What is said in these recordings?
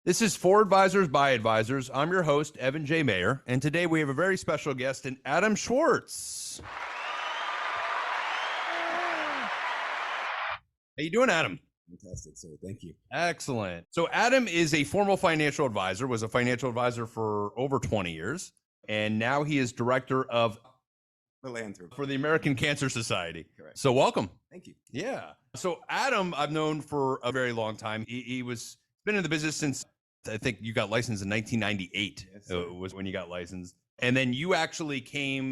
This is For Advisors by Advisors. I'm your host, Evan J. Mayer, and today we have a very special guest in Adam Schwartz. How you doing, Adam? Fantastic, sir. Thank you. Excellent. So Adam is a formal financial advisor, was a financial advisor for over 20 years, and now he is director of Philanthropy for the American Cancer Society. Correct. So welcome. Thank you. Yeah. So Adam, I've known for a very long time. He was been in the business since I think you got licensed in 1998. Yes, sir. Was when you got licensed. And then you actually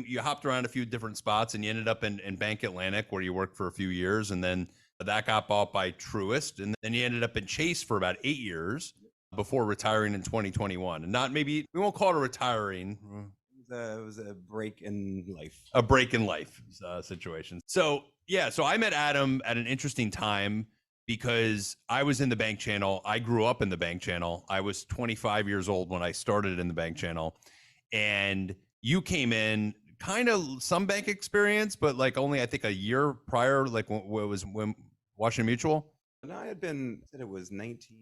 you hopped around a few different spots and you ended up in Bank Atlantic where you worked for a few years. And then that got bought by Truist. And then you ended up in Chase for about 8 years before retiring in 2021. And not maybe, we won't call it a retiring. It was a break in life. A break in life situation. So yeah, so I met Adam at an interesting time because I was in the bank channel. I grew up in the bank channel. I was 25 years old when I started in the bank channel. And you came in kind of some bank experience, but like only I think a year prior, like when Washington Mutual. And I had been, said it was 19.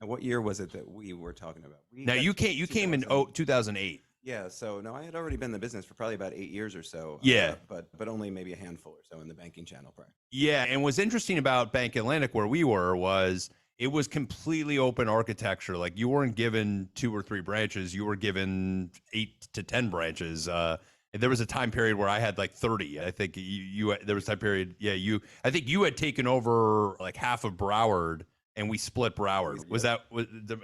What year was it that we were talking about? Now you came in 2008. Yeah, so no, I had already been in the business for probably about 8 years or so. Yeah. But only maybe a handful or so in the banking channel prior. Yeah, and what's interesting about Bank Atlantic where we were was it was completely open architecture. Like you weren't given 2 or 3 branches, you were given 8 to 10 branches. There was a time period where I had like 30. I think there was a time period. Yeah, I think you had taken over like half of Broward. And we split Broward.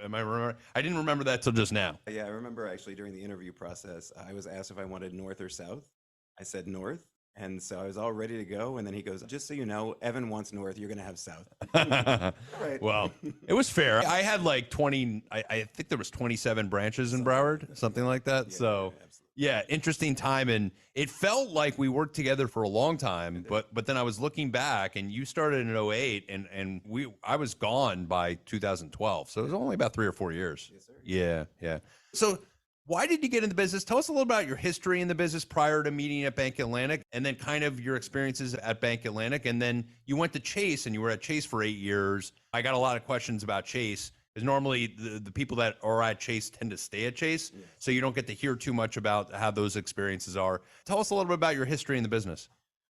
Am I remember? I didn't remember that till just now. Yeah, I remember actually during the interview process, I was asked if I wanted north or south. I said north. And so I was all ready to go. And then he goes, just so you know, Evan wants north. You're going to have south. Right. Well, it was fair. I had like 20, I think there was 27 branches in Broward, something like that. Yeah, so yeah, interesting time. And it felt like we worked together for a long time, but then I was looking back and you started in 08 and I was gone by 2012. So it was only about 3 or 4 years. Yes, sir. Yeah. So why did you get in the business? Tell us a little about your history in the business prior to meeting at Bank Atlantic and then kind of your experiences at Bank Atlantic. And then you went to Chase and you were at Chase for 8 years. I got a lot of questions about Chase because normally the people that are at Chase tend to stay at Chase. Yeah. So you don't get to hear too much about how those experiences are. Tell us a little bit about your history in the business.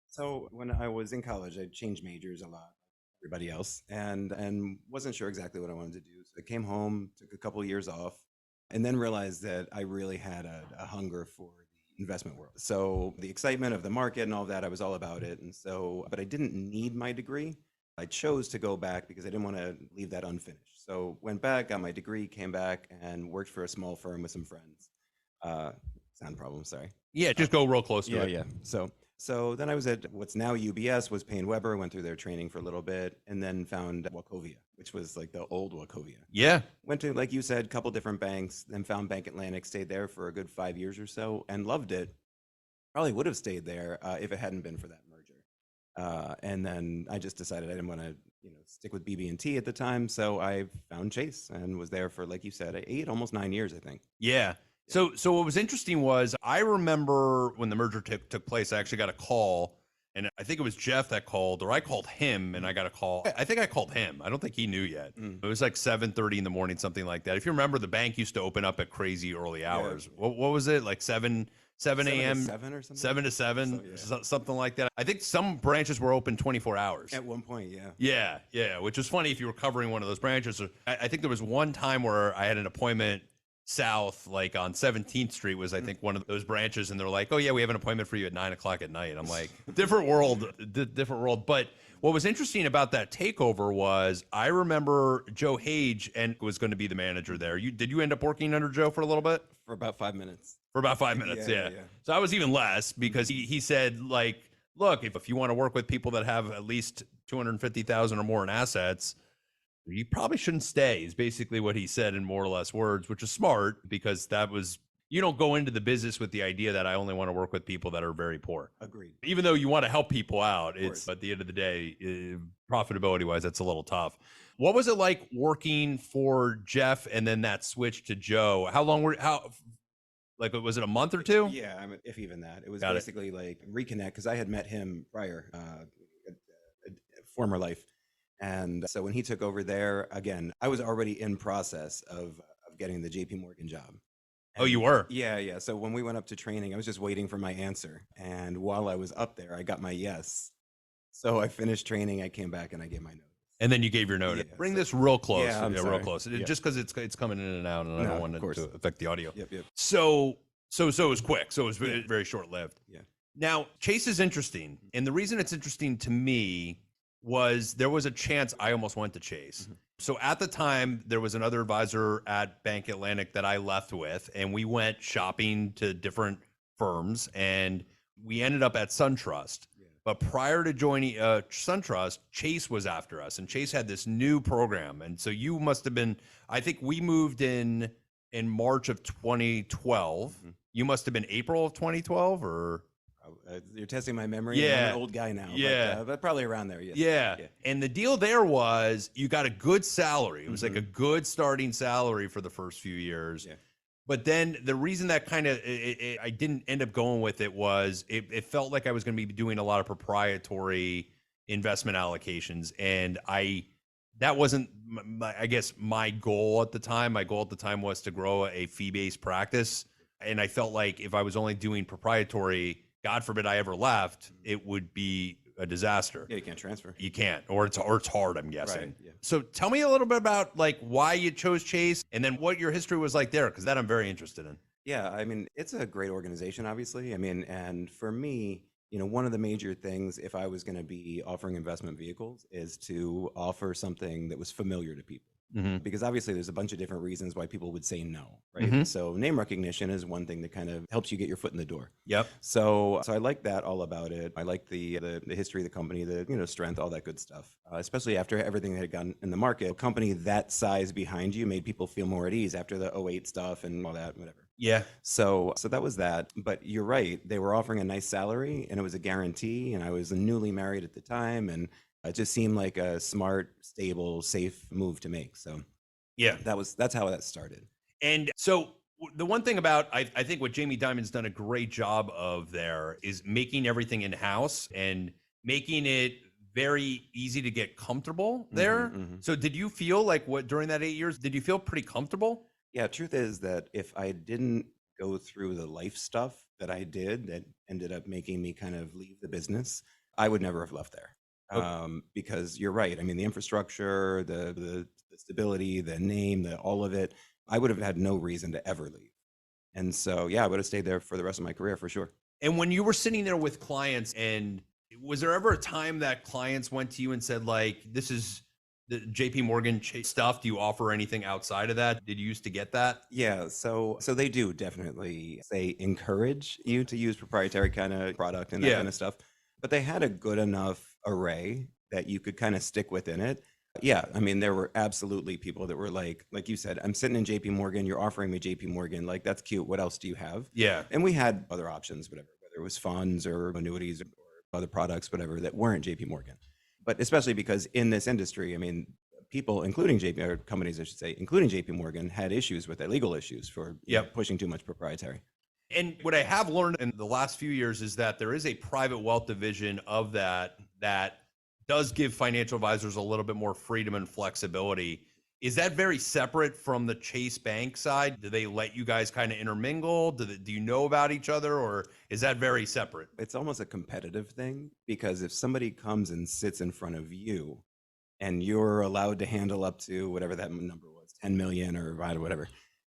So when I was in college, I changed majors a lot, everybody else, and wasn't sure exactly what I wanted to do. So I came home, took a couple of years off, and then realized that I really had a hunger for the investment world. So the excitement of the market and all that, I was all about it. And so, but I didn't need my degree. I chose to go back because I didn't want to leave that unfinished. So went back, got my degree, came back and worked for a small firm with some friends. Sound problem, sorry. Yeah, just go real close to it. Yeah. So then I was at what's now UBS, was Payne Weber, went through their training for a little bit, and then found Wachovia, which was like the old Wachovia. Yeah. Went to, like you said, a couple different banks, then found Bank Atlantic, stayed there for a good 5 years or so, and loved it. Probably would have stayed there if it hadn't been for that merger. And then I just decided I didn't want to, stick with BB&T at the time, so I found Chase and was there for, like you said, 8, almost 9 years, I think. Yeah. So what was interesting was I remember when the merger took place, I actually got a call and I think it was Jeff that called, or I called him and I got a call. I think I called him. I don't think he knew yet. It was like 7:30 in the morning, something like that. If you remember, the bank used to open up at crazy early hours. Yeah. What was it? Like 7 a.m. 7 or something? 7 to 7, something like that. I think some branches were open 24 hours. At one point, yeah. Yeah, which was funny if you were covering one of those branches. I think there was one time where I had an appointment south, like on 17th Street was, I think, one of those branches. And they're like, oh yeah, we have an appointment for you at 9:00 at night. I'm like, different world. But what was interesting about that takeover was I remember Joe Hage and was going to be the manager there. Did you end up working under Joe for a little bit? For about 5 minutes. For about 5 minutes. Yeah. So I was even less because he said, like, look, if you want to work with people that have at least 250,000 or more in assets, you probably shouldn't stay, is basically what he said in more or less words, which is smart because you don't go into the business with the idea that I only want to work with people that are very poor. Agreed. Even though you want to help people out, it's at the end of the day, profitability wise, that's a little tough. What was it like working for Jeff and then that switch to Joe? Like, was it a month or two? Yeah, if even that. It was basically like reconnect because I had met him prior, a former life. And so when he took over there, again, I was already in process of getting the JP Morgan job. Oh, you And were? yeah. So when we went up to training, I was just waiting for my answer. And while I was up there, I got my yes. So I finished training, I came back and I gave my notice. And then you gave your notice. Yeah, Bring so this real close. yeah, I'm Real sorry. close. Yeah. Just because it's coming in and out, and I No, don't want of it course. to affect the audio. Yep. So it was quick. So it was Yeah. very short lived. Yeah. Now, Chase is interesting. And the reason it's interesting to me was there was a chance I almost went to Chase. Mhm. So at the time, there was another advisor at Bank Atlantic that I left with, and we went shopping to different firms, and we ended up at SunTrust. Yeah. But prior to joining SunTrust, Chase was after us, and Chase had this new program. And so you must have been, I think we moved in March of 2012. Mhm. You must have been April of 2012, or You're testing my memory. I'm Yeah. an old guy now. Yeah. But probably around there. Yes. yeah. And the deal there was you got a good salary. It was like Mhm. a good starting salary for the first few years. Yeah. But then the reason that kind of I didn't end up going with it was it felt like I was going to be doing a lot of proprietary investment allocations, and that wasn't I guess my goal at the time. My goal at the time was to grow a fee-based practice, and I felt like if I was only doing proprietary, God forbid I ever left, it would be a disaster. Yeah, you can't transfer. You can't, or it's hard, I'm guessing. Right. Yeah. So tell me a little bit about like why you chose Chase, and then what your history was like there, because that I'm very interested in. Yeah, I mean, it's a great organization, obviously. I mean, and for me, one of the major things if I was going to be offering investment vehicles is to offer something that was familiar to people. Mm-hmm. Because obviously there's a bunch of different reasons why people would say no, right? Mhm. So name recognition is one thing that kind of helps you get your foot in the door. Yep. So I like that all about it. I like the history of the company, the strength, all that good stuff. Especially after everything that had gone in the market, a company that size behind you made people feel more at ease after the '08 stuff and all that, whatever. Yeah. So that was that. But you're right, they were offering a nice salary and it was a guarantee. And I was newly married at the time, and it just seemed like a smart, stable, safe move to make. So Yeah. that's how that started. And so the one thing about I think what Jamie Dimon's done a great job of there is making everything in house and making it very easy to get comfortable there. Mhm. So did you feel like during that 8 years, did you feel pretty comfortable? Yeah, truth is that if I didn't go through the life stuff that I did that ended up making me kind of leave the business, I would never have left there. Because you're right. I mean, the infrastructure, the stability, the name, all of it, I would have had no reason to ever leave. And so, yeah, I would have stayed there for the rest of my career for sure. And when you were sitting there with clients, and was there ever a time that clients went to you and said, like, this is the JP Morgan stuff? Do you offer anything outside of that? Did you used to get that? Yeah, so they do definitely say encourage you to use proprietary kind of product and that Yeah. kind of stuff. But they had a good enough array that you could kind of stick within it. Yeah, I mean, there were absolutely people that were like you said, I'm sitting in JP Morgan, you're offering me JP Morgan, like that's cute. What else do you have? Yeah. And we had other options, whatever, whether it was funds or annuities or other products, whatever, that weren't JP Morgan. But especially because in this industry, I mean, people, including or companies, I should say, including JP Morgan, had issues with it, legal issues for pushing too much proprietary. And what I have learned in the last few years is that there is a private wealth division of that does give financial advisors a little bit more freedom and flexibility. Is that very separate from the Chase Bank side? Do they let you guys kind of intermingle? Do you know about each other, or is that very separate? It's almost a competitive thing, because if somebody comes and sits in front of you and you're allowed to handle up to whatever that number was, 10 million or whatever,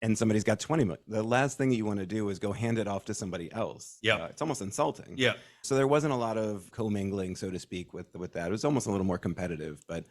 and somebody's got 20 million, the last thing that you want to do is go hand it off to somebody else. Yeah. It's almost insulting. Yeah. So there wasn't a lot of commingling, so to speak, with that. It was almost a little more competitive. But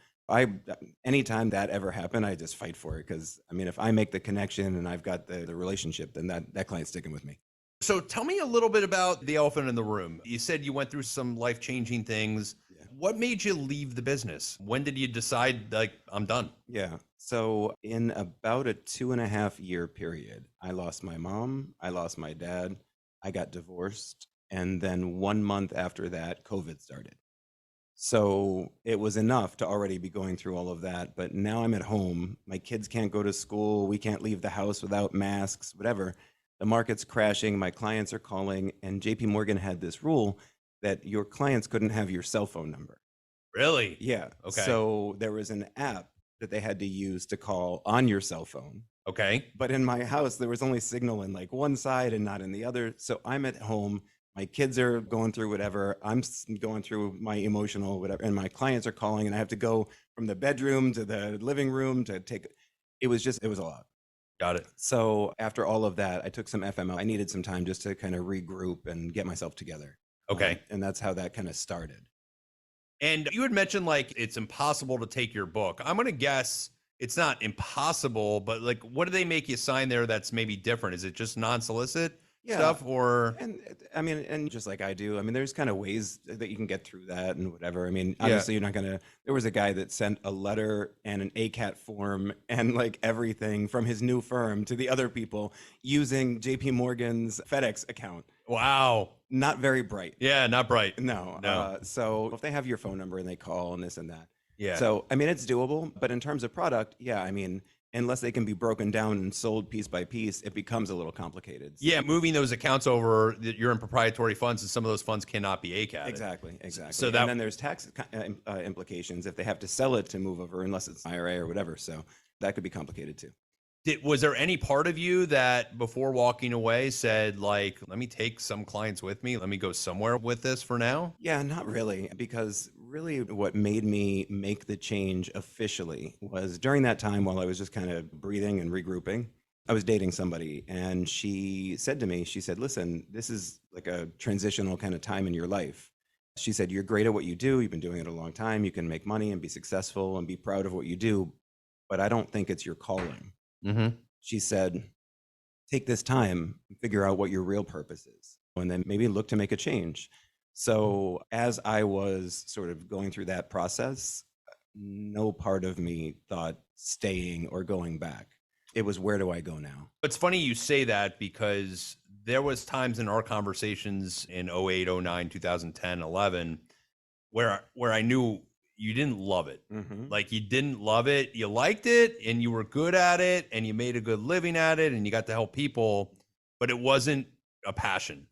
anytime that ever happened, I just fight for it, because I mean, if I make the connection and I've got the relationship, then that client's sticking with me. So tell me a little bit about the elephant in the room. You said you went through some life-changing things. Yeah. What made you leave the business? When did you decide, like, I'm done? Yeah. So in about a 2.5 year period, I lost my mom, I lost my dad, I got divorced, and then 1 month after that, COVID started. So it was enough to already be going through all of that. But now I'm at home. My kids can't go to school. We can't leave the house without masks, whatever. The market's crashing. My clients are calling. And JP Morgan had this rule that your clients couldn't have your cell phone number. Really? Yeah. Okay. So there was an app that they had to use to call on your cell phone. Okay. But in my house, there was only signal in like one side and not in the other. So I'm at home. My kids are going through whatever. Going through my emotional whatever, and my clients are calling, and I have to go from the bedroom to the living room to take. It was a lot. Got it. So after all of that, I took some FML. I needed some time just to kind of regroup and get myself together. Okay. And that's how that kind of started. And you had mentioned like it's impossible to take your book. I'm going to guess it's not impossible, but like what do they make you sign there that's maybe different? Is it just non-solicit stuff or? And I mean, and just like I do, I mean, there's kind of ways that you can get through that and whatever. I mean, obviously you're not going to, there was a guy that sent a letter and an ACAT form and like everything from his new firm to the other people using JP Morgan's FedEx account. Wow. Not very bright. Yeah, not bright. No. So if they have your phone number and they call and this and that. Yeah. So, I mean, it's doable, but in terms of product, yeah, I mean, unless they can be broken down and sold piece by piece, it becomes a little complicated. So. Yeah, moving those accounts over, you're in proprietary funds, and some of those funds cannot be ACAT. Exactly. So and then there's tax implications if they have to sell it to move over, unless it's IRA or whatever. So that could be complicated too. Was there any part of you that before walking away said like, let me take some clients with me, let me go somewhere with this for now? Yeah, not really, because really what made me make the change officially was during that time while I was just kind of breathing and regrouping, I was dating somebody, and she said to me, she said, listen, this is like a transitional kind of time in your life. She said, you're great at what you do. You've been doing it a long time. You can make money and be successful and be proud of what you do, but I don't think it's your calling. Mm-hmm. She said, take this time and figure out what your real purpose is, and then maybe look to make a change. So as I was sort of going through that process, no part of me thought staying or going back. It was, where do I go now? It's funny you say that, because there was times in our conversations in 08, 09, 2010, 11, where I knew you didn't love it. Mm-hmm. Like you didn't love it. You liked it and you were good at it and you made a good living at it and you got to help people, but it wasn't a passion.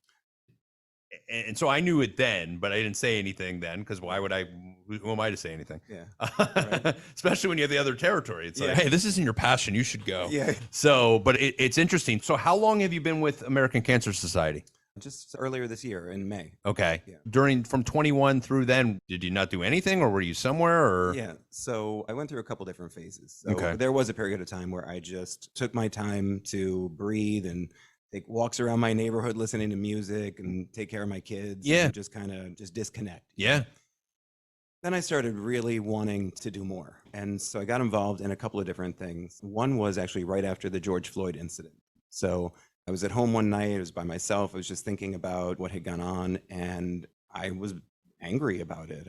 And so I knew it then, but I didn't say anything then, because why would I? Who am I to say anything? Yeah. Right. Especially when you have the other territory. It's like, hey, this isn't your passion. You should go. Yeah. So, but it's interesting. So how long have you been with American Cancer Society? Just earlier this year in May. Okay. Yeah. From 21 through then, did you not do anything, or were you somewhere? Or Yeah. So I went through a couple different phases. So Okay. there was a period of time where I just took my time to breathe and take walks around my neighborhood, listening to music and take care of my kids. Yeah. And just kind of just disconnect. Yeah. Then I started really wanting to do more. And so I got involved in a couple of different things. One was actually right after the George Floyd incident. So I was at home one night, I was by myself, I was just thinking about what had gone on, and I was angry about it.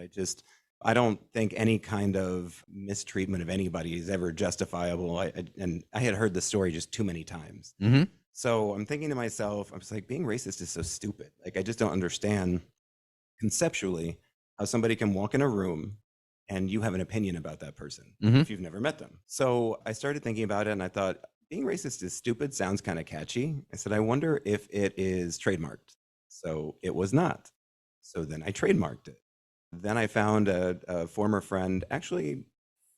I don't think any kind of mistreatment of anybody is ever justifiable. And I had heard the story just too many times. Mm-hmm. So I'm thinking to myself, I was like, being racist is so stupid. Like, I just don't understand conceptually how somebody can walk in a room and you have an opinion about that person if you've never met them. So I started thinking about it, and I thought, being racist is stupid sounds kind of catchy. I said, I wonder if it is trademarked. So it was not. So then I trademarked it. Then I found a former friend, actually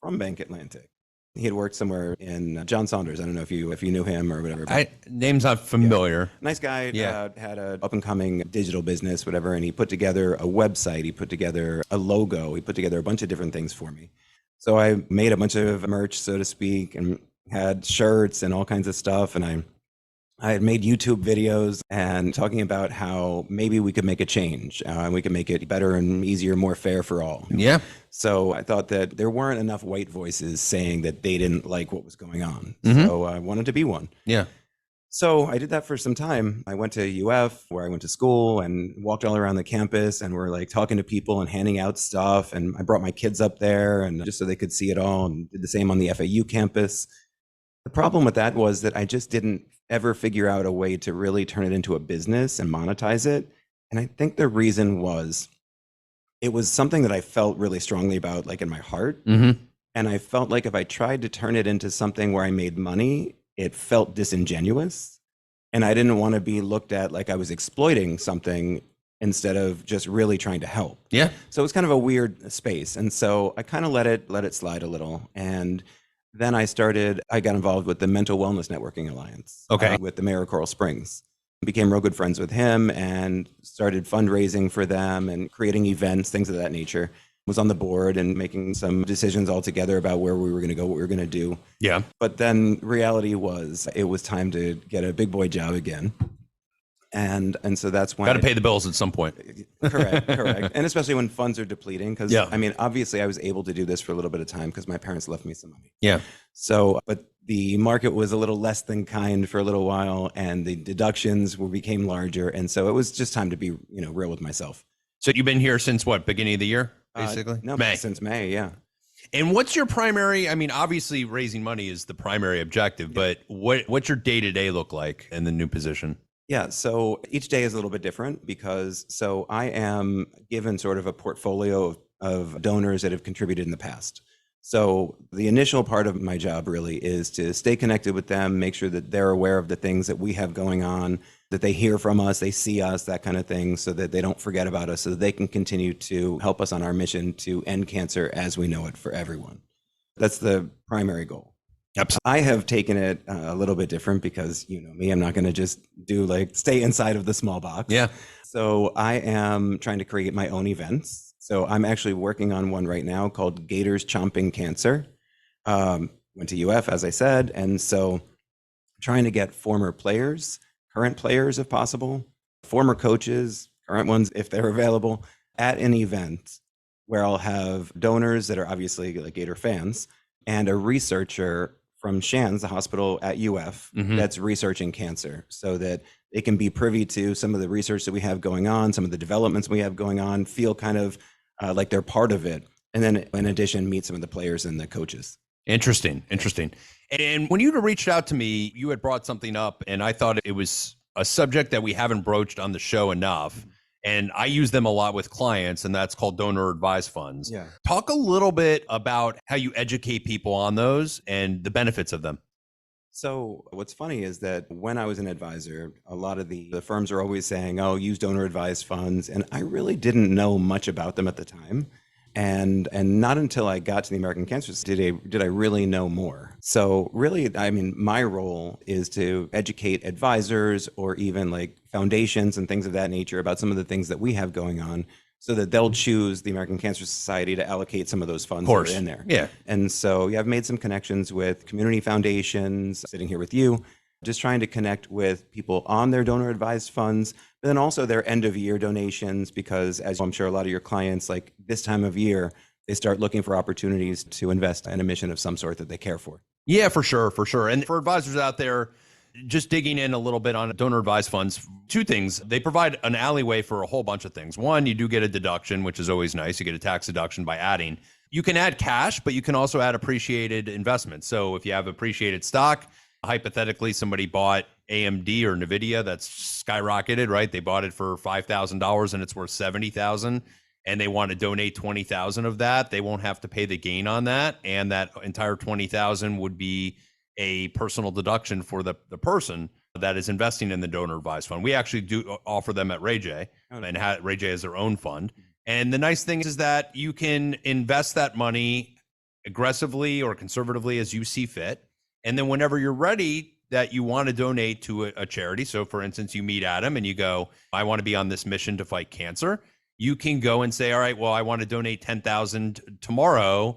from Bank Atlantic. He had worked somewhere in John Saunders. I don't know if you knew him or whatever. Name's not familiar. Yeah. Nice guy. Yeah. Had an up and coming digital business, whatever. And he put together a website. He put together a logo. He put together a bunch of different things for me. So I made a bunch of merch, so to speak, and had shirts and all kinds of stuff. And I had made YouTube videos and talking about how maybe we could make a change and we could make it better and easier, more fair for all. Yeah. So I thought that there weren't enough white voices saying that they didn't like what was going on. Mm-hmm. So I wanted to be one. Yeah. So I did that for some time. I went to UF, where I went to school, and walked all around the campus, and we're like talking to people and handing out stuff. And I brought my kids up there, and just so they could see it all, and did the same on the FAU campus. The problem with that was that I just didn't ever figure out a way to really turn it into a business and monetize it. And I think the reason was it was something that I felt really strongly about, like in my heart. Mm-hmm. And I felt like if I tried to turn it into something where I made money, it felt disingenuous. And I didn't want to be looked at like I was exploiting something instead of just really trying to help. Yeah. So it was kind of a weird space. And so I kind of let it slide a little. And then I got involved with the Mental Wellness Networking Alliance Okay. with the mayor of Coral Springs. Became real good friends with him and started fundraising for them and creating events, things of that nature. Was on the board and making some decisions all together about where we were going to go, what we were going to do. Yeah. But then reality was it was time to get a big boy job again. And so that's when Got to pay the bills at some point. Correct. And especially when funds are depleting, because Yeah. I mean, obviously I was able to do this for a little bit of time because my parents left me some money. Yeah. So, but the market was a little less than kind for a little while and the deductions became larger. And so it was just time to be, real with myself. So you've been here since what, beginning of the year, basically? No, May. since May, yeah. And what's your primary, I mean, obviously raising money is the primary objective, but what's your day-to-day look like in the new position? Yeah, so each day is a little bit different because I am given sort of a portfolio of donors that have contributed in the past. So the initial part of my job really is to stay connected with them, make sure that they're aware of the things that we have going on, that they hear from us, they see us, that kind of thing, so that they don't forget about us, so that they can continue to help us on our mission to end cancer as we know it for everyone. That's the primary goal. Absolutely. I have taken it a little bit different because, me, I'm not going to just stay inside of the small box. Yeah. So I am trying to create my own events. So I'm actually working on one right now called Gators Chomping Cancer. Went to UF, as I said. And so trying to get former players, current players if possible, former coaches, current ones if they're available, at an event where I'll have donors that are obviously like Gator fans and a researcher from Shands, the hospital at UF, that's researching cancer, so that they can be privy to some of the research that we have going on, some of the developments we have going on, feel kind of like they're part of it. And then in addition, meet some of the players and the coaches. Interesting. And when you had reached out to me, you had brought something up, and I thought it was a subject that we haven't broached on the show enough. And I use them a lot with clients, and that's called donor advised funds. Yeah. Talk a little bit about how you educate people on those and the benefits of them. So what's funny is that when I was an advisor, a lot of the firms are always saying, oh, use donor advised funds. And I really didn't know much about them at the time. And not until I got to the American Cancer Society did I really know more. So really, I mean, my role is to educate advisors or even like foundations and things of that nature about some of the things that we have going on, so that they'll choose the American Cancer Society to allocate some of those funds that are in there. Yeah. And so I've made some connections with community foundations, sitting here with you, just trying to connect with people on their donor advised funds, but then also their end of year donations, because as I'm sure a lot of your clients, like this time of year, they start looking for opportunities to invest in a mission of some sort that they care for. Yeah, for sure. And for advisors out there, just digging in a little bit on donor advised funds, two things. They provide an alleyway for a whole bunch of things. One, you do get a deduction, which is always nice. You get a tax deduction by adding. You can add cash, but you can also add appreciated investments. So if you have appreciated stock, hypothetically, somebody bought AMD or NVIDIA, that's skyrocketed, right? They bought it for $5,000 and it's worth $70,000, and they want to donate 20,000 of that. They won't have to pay the gain on that, and that entire 20,000 would be a personal deduction for the person that is investing in the donor advised fund. We actually do offer them at Ray J, and Ray J has their own fund. And the nice thing is that you can invest that money aggressively or conservatively as you see fit. And then whenever you're ready that you want to donate to a charity, so for instance, you meet Adam and you go, I want to be on this mission to fight cancer. You can go and say, all right, well, I want to donate 10,000 tomorrow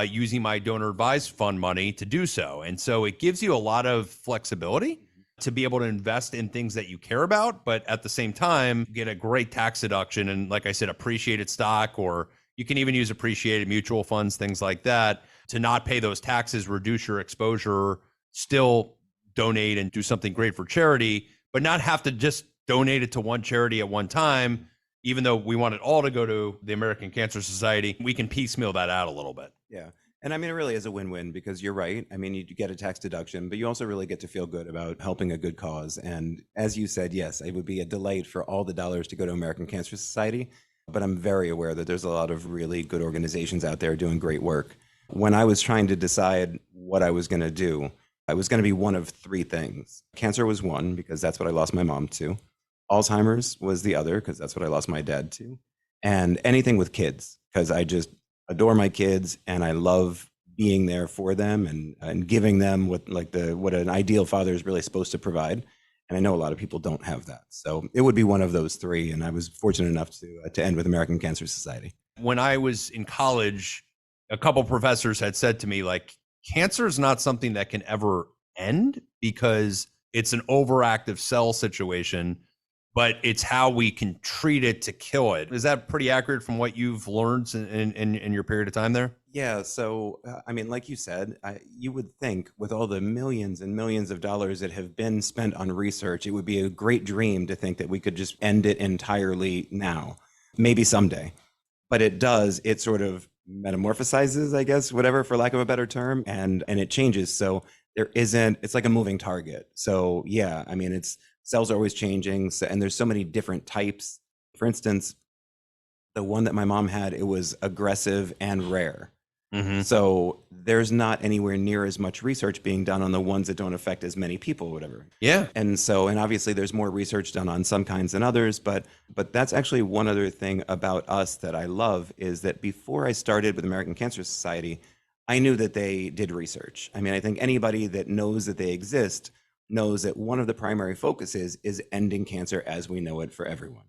using my donor advised fund money to do so. And so it gives you a lot of flexibility to be able to invest in things that you care about, but at the same time, get a great tax deduction. And like I said, appreciated stock, or you can even use appreciated mutual funds, things like that, to not pay those taxes, reduce your exposure, still donate and do something great for charity, but not have to just donate it to one charity at one time. Even though we want it all to go to the American Cancer Society, we can piecemeal that out a little bit. Yeah. And I mean, it really is a win-win, because you're right. I mean, you get a tax deduction, but you also really get to feel good about helping a good cause. And as you said, yes, it would be a delight for all the dollars to go to American Cancer Society. But I'm very aware that there's a lot of really good organizations out there doing great work. When I was trying to decide what I was going to do, I was going to be one of three things. Cancer was one, because that's what I lost my mom to. Alzheimer's was the other, because that's what I lost my dad to. And anything with kids, because I just adore my kids and I love being there for them and giving them what an ideal father is really supposed to provide. And I know a lot of people don't have that. So it would be one of those three. And I was fortunate enough to end with American Cancer Society. When I was in college, a couple professors had said to me, like, cancer is not something that can ever end because it's an overactive cell situation, but it's how we can treat it to kill it. Is that pretty accurate from what you've learned in your period of time there? Yeah. So, I mean, like you said, you would think with all the millions and millions of dollars that have been spent on research, it would be a great dream to think that we could just end it entirely now, maybe someday. But it does, it sort of metamorphosizes, I guess, whatever, for lack of a better term, and it changes. So it's like a moving target. So yeah, I mean, cells are always changing, and there's so many different types. For instance, the one that my mom had, it was aggressive and rare. So there's not anywhere near as much research being done on the ones that don't affect as many people, whatever. Yeah. And obviously there's more research done on some kinds than others, but that's actually one other thing about us that I love is that before I started with American Cancer Society, I knew that they did research. I mean, I think anybody that knows that they exist knows that one of the primary focuses is ending cancer as we know it for everyone.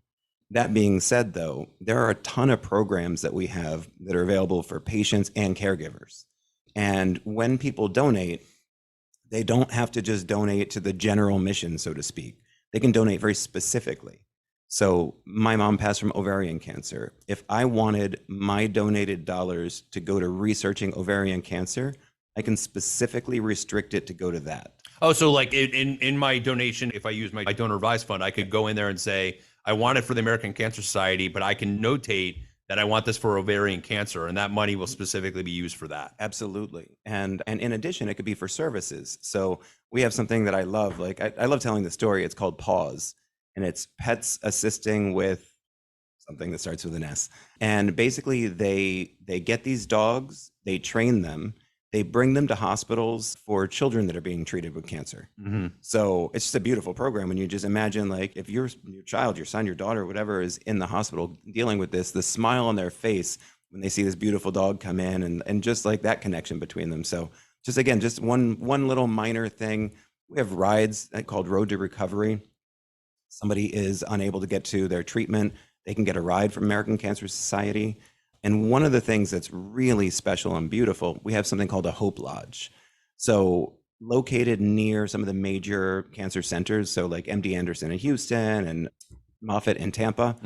That being said, though, there are a ton of programs that we have that are available for patients and caregivers. And when people donate, they don't have to just donate to the general mission, so to speak. They can donate very specifically. So my mom passed from ovarian cancer. If I wanted my donated dollars to go to researching ovarian cancer, I can specifically restrict it to go to that. Oh, so like in my donation, if I use my donor advised fund, I could go in there and say, I want it for the American Cancer Society, but I can notate that I want this for ovarian cancer, and that money will specifically be used for that. Absolutely. And in addition, it could be for services. So we have something that I love. Like I love telling the story. It's called Pause, and it's pets assisting with something that starts with an S. And basically they get these dogs, they train them, they bring them to hospitals for children that are being treated with cancer. So it's just a beautiful program when you just imagine, like, if your child, your son, your daughter, whatever is in the hospital dealing with this, the smile on their face when they see this beautiful dog come in, and just like that connection between them. So just again, just one little minor thing. We have rides called Road to Recovery. Somebody is unable to get to their treatment, they can get a ride from American Cancer Society. And one of the things that's really special and beautiful, we have something called a Hope Lodge. So located near some of the major cancer centers, so like MD Anderson in Houston and Moffitt in Tampa,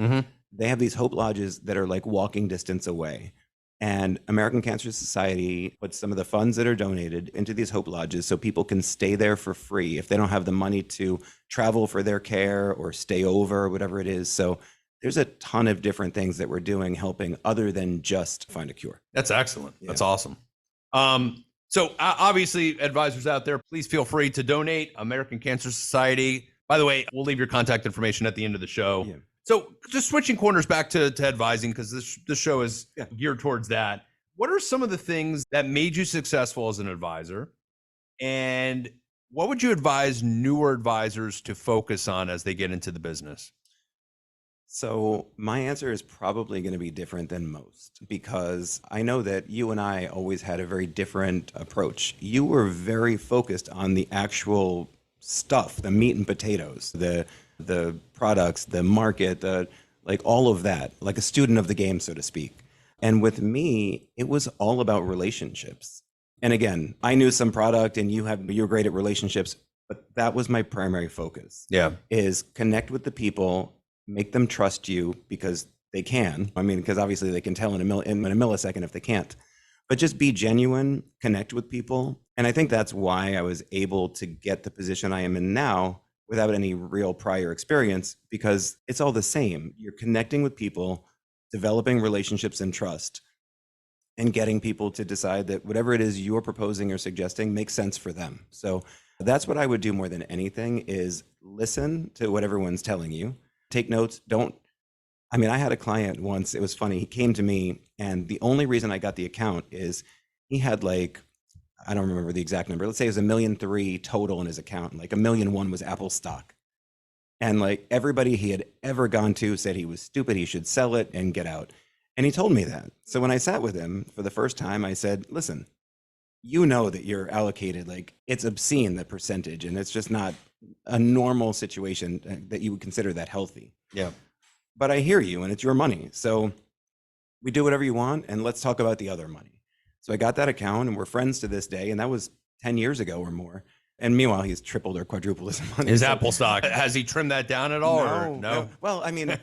they have these Hope Lodges that are like walking distance away. And American Cancer Society puts some of the funds that are donated into these Hope Lodges so people can stay there for free if they don't have the money to travel for their care or stay over or whatever it is. So there's a ton of different things that we're doing helping other than just find a cure. That's excellent. Yeah. That's awesome. So obviously, advisors out there, please feel free to donate. American Cancer Society. By the way, we'll leave your contact information at the end of the show. Yeah. So just switching corners back to advising, because this show is geared towards that. What are some of the things that made you successful as an advisor? And what would you advise newer advisors to focus on as they get into the business? So my answer is probably going to be different than most, because I know that you and I always had a very different approach. You were very focused on the actual stuff, the meat and potatoes, the products, the market, like all of that, like a student of the game, so to speak. And with me, it was all about relationships. And again, I knew some product and you're great at relationships, but that was my primary focus. Yeah. Is connect with the people, make them trust you, because they can. I mean, because obviously they can tell in a millisecond if they can't. But just be genuine, connect with people. And I think that's why I was able to get the position I am in now without any real prior experience, because it's all the same. You're connecting with people, developing relationships and trust, and getting people to decide that whatever it is you're proposing or suggesting makes sense for them. So that's what I would do more than anything, is listen to what everyone's telling you. Take notes. I had a client once, it was funny. He came to me, and the only reason I got the account is he had I don't remember the exact number. Let's say it was $1.3 million total in his account. Like $1.1 million was Apple stock. And like everybody he had ever gone to said he was stupid, he should sell it and get out. And he told me that. So when I sat with him for the first time, I said, listen, you know that you're allocated, like it's obscene, the percentage, and it's just not a normal situation that you would consider that healthy. Yeah. But I hear you and it's your money. So we do whatever you want and let's talk about the other money. So I got that account and we're friends to this day. And that was 10 years ago or more. And meanwhile, he's tripled or quadrupled his money. His Apple stock. Has he trimmed that down at all? No. Well, I mean,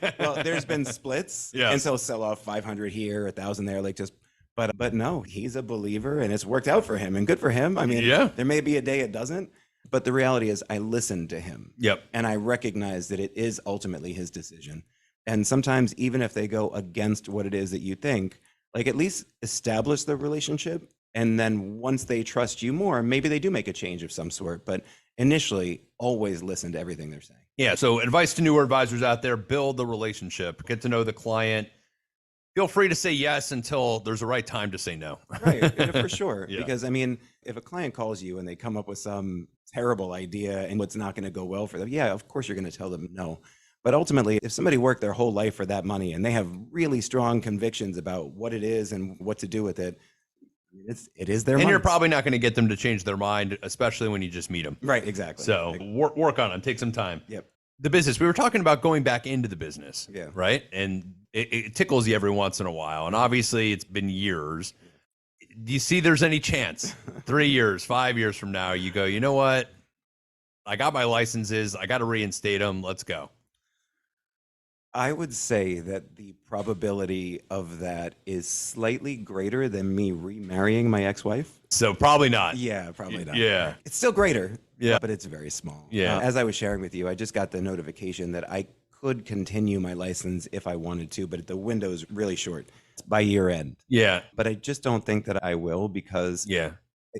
there's been splits. Yeah. And so he'll sell off 500 here, 1,000 there, like just, but no, he's a believer and it's worked out for him and good for him. I mean, yeah, there may be a day it doesn't, but the reality is I listened to him. Yep. And I recognize that it is ultimately his decision. And sometimes even if they go against what it is that you think, like at least establish the relationship. And then once they trust you more, maybe they do make a change of some sort. But initially, always listen to everything they're saying. Yeah. So advice to newer advisors out there, build the relationship, get to know the client. Feel free to say yes until there's a right time to say no. Right, for sure. Yeah. Because I mean, if a client calls you and they come up with some terrible idea and what's not going to go well for them, yeah, of course you're going to tell them no. But ultimately, if somebody worked their whole life for that money and they have really strong convictions about what it is and what to do with it, it is their money. And you're probably not going to get them to change their mind, especially when you just meet them. Right, exactly. So work on them. Take some time. Yep. The business. We were talking about going back into the business. Yeah. Right. And it tickles you every once in a while. And obviously it's been years. Do you see there's any chance 3 years, 5 years from now, you go, you know what? I got my licenses. I got to reinstate them. Let's go. I would say that the probability of that is slightly greater than me remarrying my ex-wife. So probably not. Yeah, probably not. Yeah. It's still greater. Yeah. But it's very small. Yeah. As I was sharing with you, I just got the notification that I could continue my license if I wanted to, but the window is really short. It's by year end. Yeah. But I just don't think that I will because, Yeah.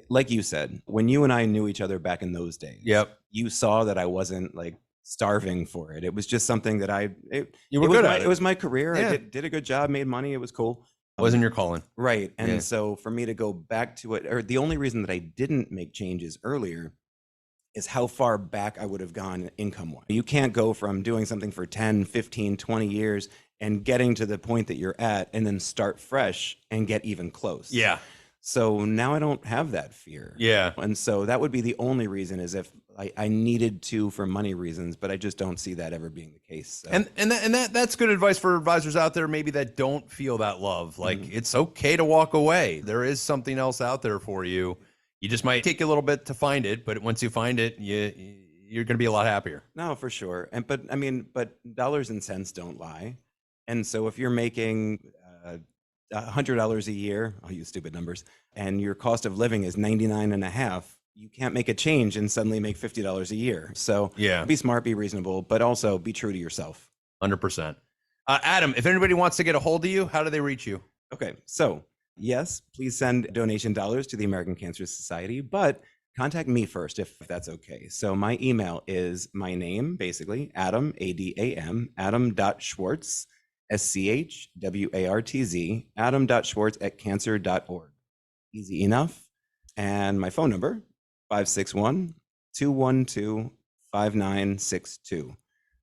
like you said, when you and I knew each other back in those days, Yep. you saw that I wasn't like starving for it. It was just something that You were good at it was my career. Yeah. I did a good job, made money. It was cool. Wasn't your calling. Right. And Yeah. so for me to go back to it, or the only reason that I didn't make changes earlier is how far back I would have gone income-wise. You can't go from doing something for 10, 15, 20 years and getting to the point that you're at and then start fresh and get even close. Yeah. So now I don't have that fear. Yeah. And so that would be the only reason is if I needed to for money reasons, but I just don't see that ever being the case. So. And that's good advice for advisors out there maybe that don't feel that love. Like it's okay to walk away. There is something else out there for you. You just might take a little bit to find it, but once you find it, you're going to be a lot happier. No, for sure. But dollars and cents don't lie. And so if you're making $100 a year, I'll use stupid numbers, and your cost of living is 99 and a half, you can't make a change and suddenly make $50 a year. So Yeah. be smart, be reasonable, but also be true to yourself. 100%. Adam, if anybody wants to get a hold of you, how do they reach you? Okay, so yes, please send donation dollars to the American Cancer Society, but contact me first if that's okay. So my email is my name, basically, Adam, A-D-A-M, Adam.Schwartz, S-C-H-W-A-R-T-Z, Adam.Schwartz@cancer.org. Easy enough. And my phone number, 561-212-5962.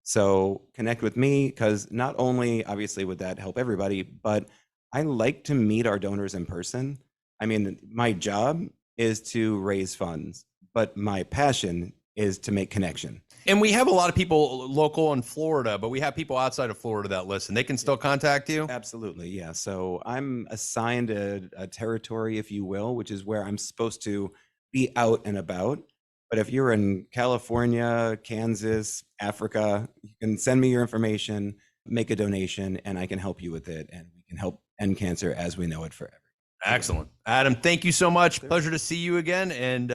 So connect with me because not only obviously would that help everybody, but I like to meet our donors in person. I mean, my job is to raise funds, but my passion is to make connection. And we have a lot of people local in Florida, but we have people outside of Florida that listen. They can still contact you? Absolutely, yeah. So I'm assigned a territory, if you will, which is where I'm supposed to be out and about. But if you're in California, Kansas, Africa, you can send me your information, make a donation, and I can help you with it. And we can help end cancer as we know it forever. Excellent. Adam, thank you so much. Pleasure to see you again. And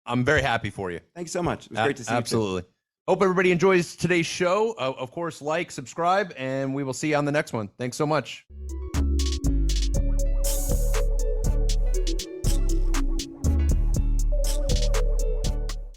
I'm very happy for you. Thanks so much. It was great to see you. Absolutely. Hope everybody enjoys today's show. Of course, like, subscribe, and we will see you on the next one. Thanks so much.